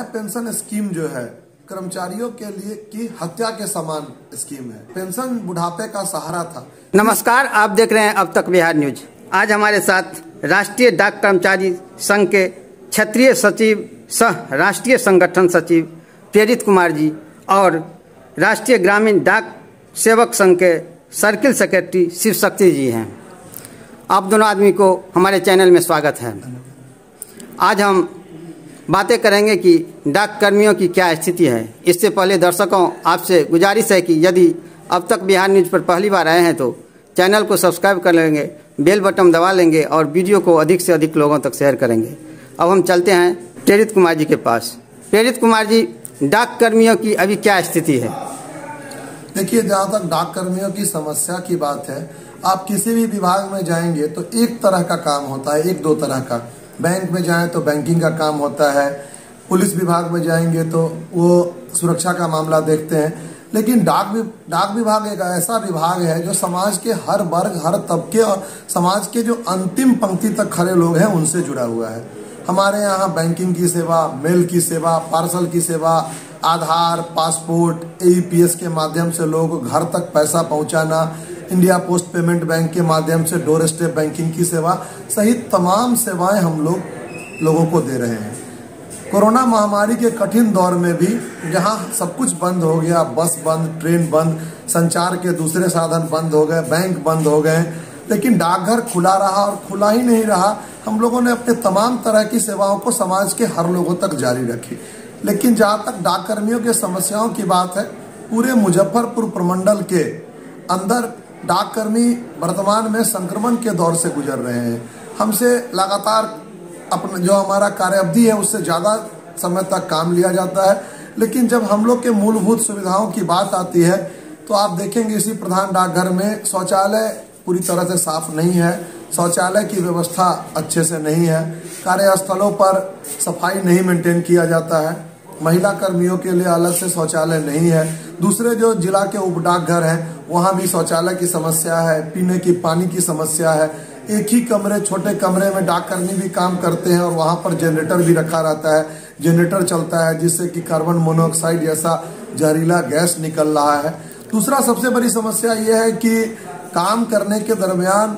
Pension scheme जो है कर्मचारियों के लिए की हत्या के समान स्कीम है। पेंशन बुढ़ापे का सहारा था। नमस्कार, आप देख रहे हैं अब तक बिहार न्यूज। आज हमारे साथ राष्ट्रीय डाक कर्मचारी संघ के क्षेत्रीय सचिव सह राष्ट्रीय संगठन सचिव प्रेरित कुमार जी और राष्ट्रीय ग्रामीण डाक सेवक संघ के सर्किल सेक्रेटरी शिव शक्ति जी हैं। आप दोनों आदमी को हमारे चैनल में स्वागत है। आज हम बातें करेंगे कि डाक कर्मियों की क्या स्थिति है। इससे पहले दर्शकों, आपसे गुजारिश है कि यदि अब तक बिहार न्यूज पर पहली बार आए हैं तो चैनल को सब्सक्राइब कर लेंगे, बेल बटन दबा लेंगे और वीडियो को अधिक से अधिक लोगों तक शेयर करेंगे। अब हम चलते हैं प्रेरित कुमार जी के पास। प्रेरित कुमार जी, डाक कर्मियों की अभी क्या स्थिति है? देखिए, जहाँ तक डाक कर्मियों की समस्या की बात है, आप किसी भी विभाग में जाएंगे तो एक तरह का काम होता है, एक दो तरह का। बैंक में जाएं तो बैंकिंग का काम होता है, पुलिस विभाग में जाएंगे तो वो सुरक्षा का मामला देखते हैं। लेकिन डाक विभाग एक ऐसा विभाग है जो समाज के हर वर्ग, हर तबके और समाज के जो अंतिम पंक्ति तक खड़े लोग हैं उनसे जुड़ा हुआ है। हमारे यहाँ बैंकिंग की सेवा, मेल की सेवा, पार्सल की सेवा, आधार, पासपोर्ट, AEPS के माध्यम से लोग घर तक पैसा पहुँचाना, इंडिया पोस्ट पेमेंट बैंक के माध्यम से डोर स्टेप बैंकिंग की सेवा सहित तमाम सेवाएं हम लोगों को दे रहे हैं। कोरोना महामारी के कठिन दौर में भी जहां सब कुछ बंद हो गया, बस बंद, ट्रेन बंद, संचार के दूसरे साधन बंद हो गए, बैंक बंद हो गए, लेकिन डाकघर खुला रहा और खुला ही नहीं रहा। हम लोगों ने अपने तमाम तरह की सेवाओं को समाज के हर लोगों तक जारी रखी। लेकिन जहाँ तक डाक कर्मियों की समस्याओं की बात है, पूरे मुजफ्फरपुर प्रमंडल के अंदर डाक कर्मी वर्तमान में संक्रमण के दौर से गुजर रहे हैं। हमसे लगातार अपना जो हमारा कार्य अवधि है उससे ज़्यादा समय तक काम लिया जाता है। लेकिन जब हम लोग के मूलभूत सुविधाओं की बात आती है तो आप देखेंगे इसी प्रधान डाकघर में शौचालय पूरी तरह से साफ नहीं है, शौचालय की व्यवस्था अच्छे से नहीं है, कार्यस्थलों पर सफाई नहीं मेंटेन किया जाता है, महिला कर्मियों के लिए अलग से शौचालय नहीं है। दूसरे जो जिला के उप डाकघर हैं वहाँ भी शौचालय की समस्या है, पीने की पानी की समस्या है। एक ही कमरे, छोटे कमरे में डाक कर्मी भी काम करते हैं और वहाँ पर जनरेटर भी रखा रहता है। जनरेटर चलता है जिससे कि कार्बन मोनोऑक्साइड जैसा जहरीला गैस निकल रहा है। दूसरा सबसे बड़ी समस्या ये है कि काम करने के दरमियान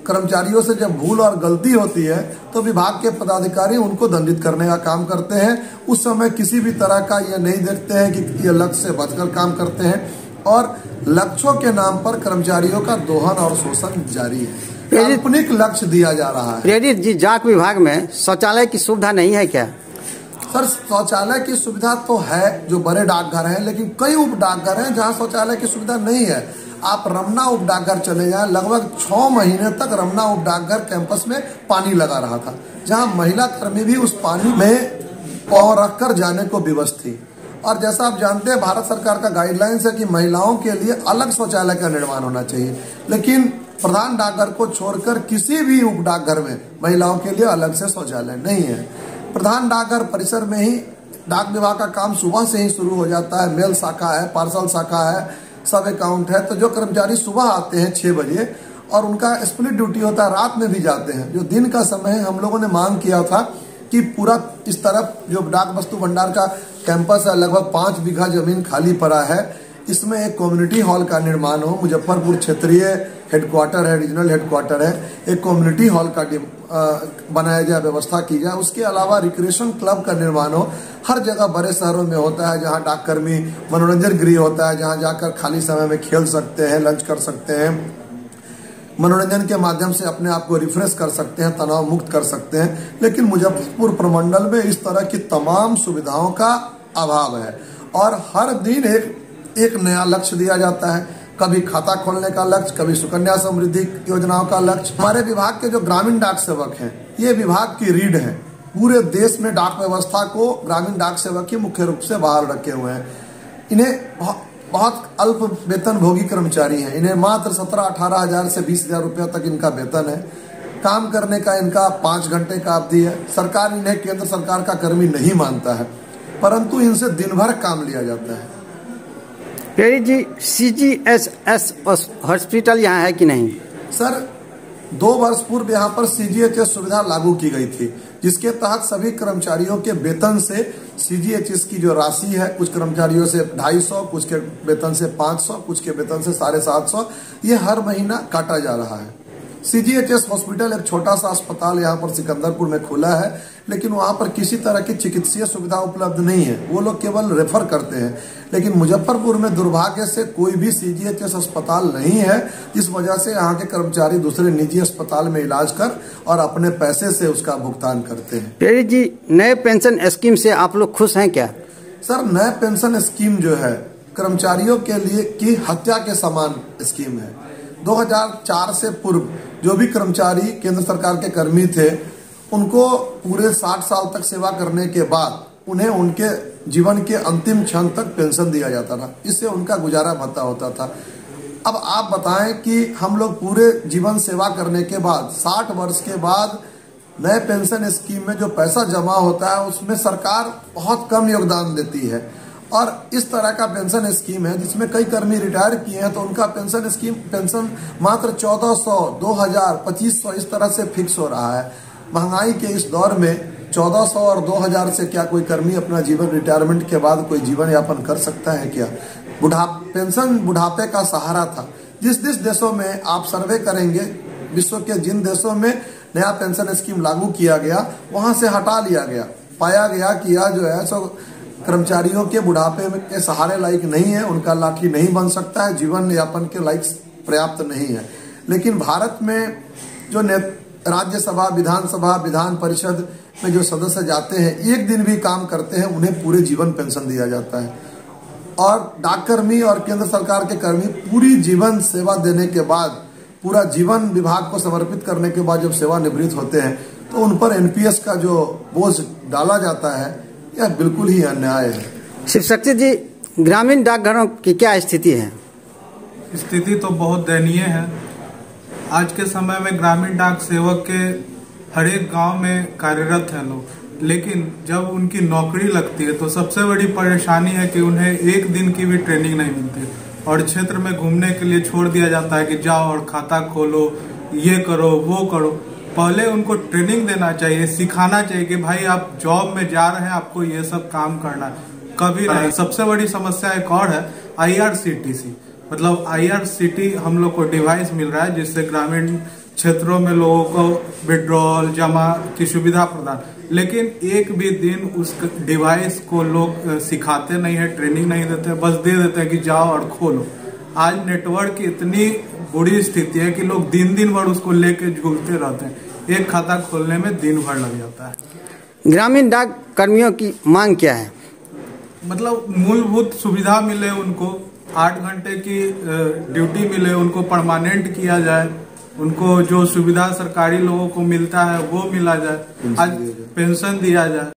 कर्मचारियों से जब भूल और गलती होती है तो विभाग के पदाधिकारी उनको दंडित करने का काम करते हैं। उस समय किसी भी तरह का ये नहीं देखते हैं कि ये लक्ष्य से बचकर काम करते हैं और लक्ष्यों के नाम पर कर्मचारियों का दोहन और शोषण जारी है। काल्पनिक लक्ष्य दिया जा रहा है। प्रेरित जी, डाक विभाग में शौचालय की सुविधा नहीं है क्या? सर, शौचालय की सुविधा तो है जो बड़े डाकघर हैं, लेकिन कई उप डाकघर हैं जहाँ शौचालय की सुविधा नहीं है। आप रमना उप डाकघर चले जाएं, लगभग 6 महीने तक रमना उप डाकघर कैंपस में पानी लगा रहा था, जहाँ महिला कर्मी भी उस पानी में पाँव रखकर जाने को विवश थी। और जैसा आप जानते हैं, भारत सरकार का गाइडलाइंस है कि महिलाओं के लिए अलग शौचालय का निर्माण होना चाहिए, लेकिन प्रधान डाकघर को छोड़कर किसी भी उप डाकघर में महिलाओं के लिए अलग से शौचालय नहीं है। प्रधान डाकघर परिसर में ही डाक विभाग का काम सुबह से ही शुरू हो जाता है। मेल शाखा है, पार्सल शाखा है, सब अकाउंट है। तो जो कर्मचारी सुबह आते हैं 6 बजे और उनका स्प्लिट ड्यूटी होता है, रात में भी जाते हैं। जो दिन का समय है, हम लोगों ने मांग किया था कि पूरा इस तरफ जो डाक वस्तु भंडार का कैंपस है, लगभग 5 बीघा जमीन खाली पड़ा है, इसमें एक कम्युनिटी हॉल का निर्माण हो। मुजफ्फरपुर क्षेत्रीय हेडक्वार्टर है, रीजनल हेडक्वार्टर है, एक कम्युनिटी हॉल का बनाया जाए, व्यवस्था की जाए। उसके अलावा रिक्रिएशन क्लब का निर्माण हो। हर जगह बड़े शहरों में होता है जहां डाक कर्मी मनोरंजन गृह होता है, जहां जाकर खाली समय में खेल सकते हैं, लंच कर सकते हैं, मनोरंजन के माध्यम से अपने आप को रिफ्रेश कर सकते हैं, तनाव मुक्त कर सकते हैं। लेकिन मुजफ्फरपुर प्रमंडल में इस तरह की तमाम सुविधाओं का अभाव है और हर दिन एक नया लक्ष्य दिया जाता है। कभी खाता खोलने का लक्ष्य, कभी सुकन्या समृद्धि योजनाओं का लक्ष्य। हमारे विभाग के जो ग्रामीण डाक सेवक हैं, ये विभाग की रीढ़ है। पूरे देश में डाक व्यवस्था को ग्रामीण डाक सेवक ही मुख्य रूप से बाहर रखे हुए हैं। इन्हें बहुत अल्प वेतन भोगी कर्मचारी हैं। इन्हें मात्र 17-18 हजार से 20 हजार रुपये तक इनका वेतन है। काम करने का इनका 5 घंटे का अवधि है। सरकार इन्हें केंद्र सरकार का कर्मी नहीं मानता है, परंतु इनसे दिन भर काम लिया जाता है। प्रेरित जी, CGHS हॉस्पिटल यहाँ है कि नहीं? सर, 2 वर्ष पूर्व यहाँ पर CGHS सुविधा लागू की गई थी, जिसके तहत सभी कर्मचारियों के वेतन से सीजीएचएस की जो राशि है कुछ कर्मचारियों से 250, कुछ के वेतन से 500, कुछ के वेतन से 750, ये हर महीना काटा जा रहा है। सीजीएचएस हॉस्पिटल एक छोटा सा अस्पताल यहाँ पर सिकंदरपुर में खुला है, लेकिन वहाँ पर किसी तरह की चिकित्सीय सुविधा उपलब्ध नहीं है, वो लोग केवल रेफर करते हैं। लेकिन मुजफ्फरपुर में दुर्भाग्य से कोई भी सीजीएचएस अस्पताल नहीं है, जिस वजह से यहाँ के कर्मचारी दूसरे निजी अस्पताल में इलाज कर और अपने पैसे से उसका भुगतान करते हैं। प्रेरित जी, नए पेंशन स्कीम से आप लोग खुश हैं क्या? सर, नए पेंशन स्कीम जो है कर्मचारियों के लिए की हत्या के समान स्कीम है। 2004 से पूर्व जो भी कर्मचारी केंद्र सरकार के कर्मी थे, उनको पूरे 60 साल तक सेवा करने के बाद उन्हें उनके जीवन के अंतिम क्षण तक पेंशन दिया जाता था। इससे उनका गुजारा भत्ता होता था। अब आप बताएं कि हम लोग पूरे जीवन सेवा करने के बाद 60 वर्ष के बाद नए पेंशन स्कीम में जो पैसा जमा होता है उसमें सरकार बहुत कम योगदान देती है। और इस तरह का पेंशन स्कीम है जिसमें कई कर्मी रिटायर किए हैं, तो उनका पेंशन मात्र 1400, 2000, 2500 इस तरह से फिक्स हो रहा है। महंगाई के इस दौर में 1400 और 2000 से क्या कोई कर्मी अपना जीवन रिटायरमेंट के बाद कोई जीवन यापन कर सकता है क्या? पेंशन बुढ़ापे का सहारा था। जिस देशों में आप सर्वे करेंगे, विश्व के जिन देशों में नया पेंशन स्कीम लागू किया गया, वहां से हटा लिया गया। पाया गया कि यह जो है सो कर्मचारियों के बुढ़ापे के सहारे लायक नहीं है, उनका लाठी नहीं बन सकता है, जीवन यापन के लायक पर्याप्त नहीं है। लेकिन भारत में जो राज्यसभा, विधानसभा, विधान परिषद में जो सदस्य जाते हैं, एक दिन भी काम करते हैं, उन्हें पूरे जीवन पेंशन दिया जाता है। और डाककर्मी और केंद्र सरकार के कर्मी पूरी जीवन सेवा देने के बाद, पूरा जीवन विभाग को समर्पित करने के बाद जब सेवानिवृत्त होते हैं, तो उन पर एनपीएस का जो बोझ डाला जाता है, यह बिल्कुल ही अन्याय है। शिव शक्ति जी, ग्रामीण डाकघरों की क्या स्थिति है? स्थिति तो बहुत दयनीय है। आज के समय में ग्रामीण डाक सेवक के हर एक गांव में कार्यरत हैं लोग, लेकिन जब उनकी नौकरी लगती है तो सबसे बड़ी परेशानी है कि उन्हें एक दिन की भी ट्रेनिंग नहीं मिलती और क्षेत्र में घूमने के लिए छोड़ दिया जाता है कि जाओ और खाता खोलो, ये करो, वो करो। पहले उनको ट्रेनिंग देना चाहिए, सिखाना चाहिए कि भाई आप जॉब में जा रहे हैं, आपको ये सब काम करना है। कभी नहीं। सबसे बड़ी समस्या एक और है, IRCTC, मतलब IRCT हम लोग को डिवाइस मिल रहा है जिससे ग्रामीण क्षेत्रों में लोगों को विड्रॉल, जमा की सुविधा प्रदान, लेकिन एक भी दिन उस डिवाइस को लोग सिखाते नहीं है, ट्रेनिंग नहीं देते, बस दे देते हैं कि जाओ और खोलो। आज नेटवर्क की इतनी बुरी स्थिति है कि लोग दिन भर उसको लेके झूलते रहते हैं। एक खाता खोलने में दिन भर लग जाता है। ग्रामीण डाक कर्मियों की मांग क्या है? मतलब मूलभूत सुविधा मिले उनको, 8 घंटे की ड्यूटी मिले, उनको परमानेंट किया जाए, उनको जो सुविधा सरकारी लोगों को मिलता है वो मिला जाए, आज पेंशन दिया जाए।